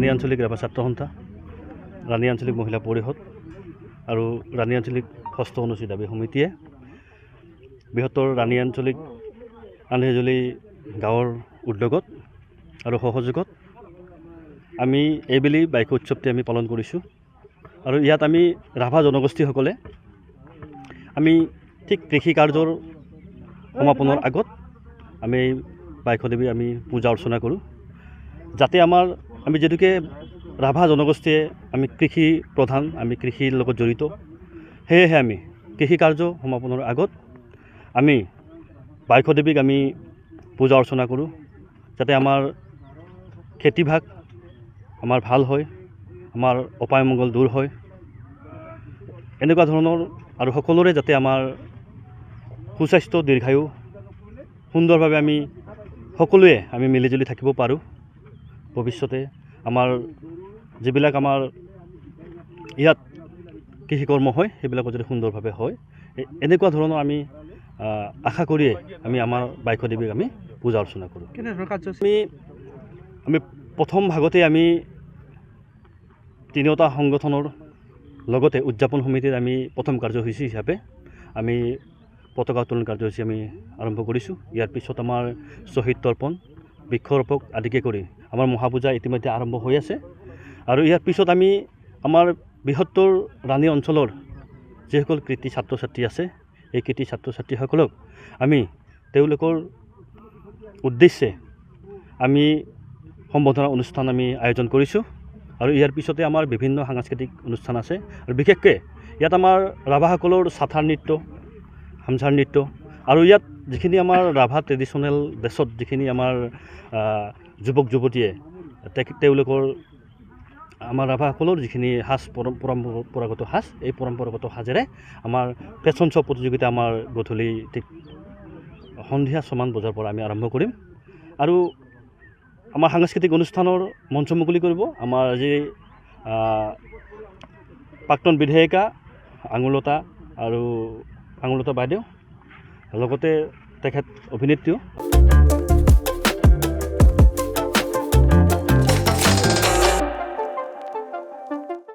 ৰাণী আঞ্চলিক ৰাভা ছাত্ৰ সন্থা, ৰাণী আঞ্চলিক মহিলা পৰিষদ আৰু ৰাণী আঞ্চলিক ষষ্ঠ অনুসূচী দাবী সমিতিয়ে বৃহত্তৰ ৰাণী আঞ্চলিক আন্ধেজুলি গাঁৱৰ উদ্যোগত আৰু সহযোগত আমি এইবেলি বাইক উৎসৱটি আমি পালন কৰিছোঁ। আৰু ইয়াত আমি ৰাভা জনগোষ্ঠীসকলে আমি ঠিক কৃষি কাৰ্যৰ সমাপনৰ আগত আমি বাইক দেৱী আমি পূজা অৰ্চনা কৰোঁ, যাতে আমি যিহেতুকে ৰাভা জনগোষ্ঠীয়ে আমি কৃষি প্ৰধান, আমি কৃষিৰ লগত জড়িত, সেয়েহে আমি কৃষি কাৰ্য সমাপনৰ আগত আমি বাইক দেৱীক আমি পূজা অৰ্চনা কৰোঁ, যাতে আমাৰ খেতিভাগ আমাৰ ভাল হয়, আমাৰ অপায় মংগল দূৰ হয়, এনেকুৱা ধৰণৰ আৰু সকলোৰে যাতে আমাৰ সুস্বাস্থ্য দীৰ্ঘায়ু সুন্দৰভাৱে আমি সকলোৱে আমি মিলিজুলি থাকিব পাৰোঁ। ভৱিষ্যতে আমাৰ যিবিলাক আমাৰ ইয়াত কৃষিকৰ্ম হয় সেইবিলাকো যদি সুন্দৰভাৱে হয়, এনেকুৱা ধৰণৰ আমি আশা কৰিয়ে আমি আমাৰ বাইক দেৱীক আমি পূজা অৰ্চনা কৰোঁ। আমি প্ৰথম ভাগতে আমি তিনিওটা সংগঠনৰ লগতে উদযাপন সমিতিৰ আমি প্ৰথম কাৰ্যসূচী হিচাপে আমি পতাকা উত্তোলন কাৰ্যসূচী আমি আৰম্ভ কৰিছোঁ। ইয়াৰ পিছত আমাৰ শ্বহীদ তৰ্পণ, বৃক্ষৰোপক আদিকে কৰি আমাৰ মহাপূজা ইতিমধ্যে আৰম্ভ হৈ আছে। আৰু ইয়াৰ পিছত আমি আমাৰ বৃহত্তৰ ৰাণী অঞ্চলৰ যিসকল কৃতি ছাত্ৰ ছাত্ৰী আছে, এই কৃতি ছাত্ৰ ছাত্ৰীসকলক আমি তেওঁলোকৰ উদ্দেশ্যে আমি সম্বৰ্ধনা অনুষ্ঠান আমি আয়োজন কৰিছোঁ। আৰু ইয়াৰ পিছতে আমাৰ বিভিন্ন সাংস্কৃতিক অনুষ্ঠান আছে, আৰু বিশেষকৈ ইয়াত আমাৰ ৰাভাসকলৰ চাথাৰ নৃত্য, হামচাৰ নৃত্য, আৰু ইয়াত যিখিনি আমাৰ ৰাভা ট্ৰেডিশ্যনেল ড্ৰেছত যিখিনি আমাৰ যুৱক যুৱতীয়ে তেওঁলোকৰ আমাৰ ৰাভাসকলৰ যিখিনি সাজ পৰম্পৰাগত সাজ, এই পৰম্পৰাগত সাজেৰে আমাৰ ফেশ্বন শ্ব' প্ৰতিযোগিতা আমাৰ গধূলি ঠিক সন্ধিয়া 6মান বজাৰ পৰা আমি আৰম্ভ কৰিম। আৰু আমাৰ সাংস্কৃতিক অনুষ্ঠানৰ মঞ্চ মুকলি কৰিব আমাৰ আজি প্ৰাক্তন বিধায়িকা আঙুলতা বাইদেউ, লগতে তেখেত অভিনেত্ৰীও।